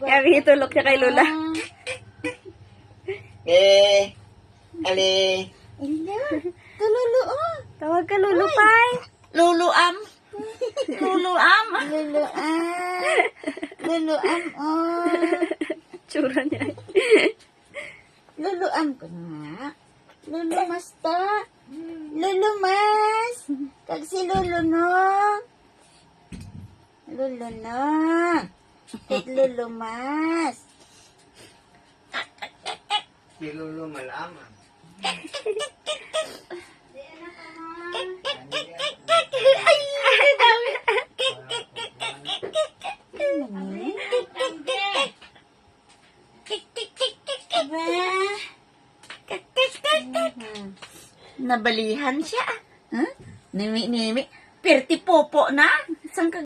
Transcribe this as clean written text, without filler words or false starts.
Kami itulog siya kay Lola. Ali. Tululu, oh. Tawag ka Lulu Pai. Luluam. Luluam. Luluam, oh. Tsura niya. Luluam ko nga. Lulumas ta. Lulumas. Kag si Lulu no. Lulu no. Kag lulumas. Si Lulu malaman. Nabalihan siya. Huh? Nimi-nimi. Perti popo na. Saan ka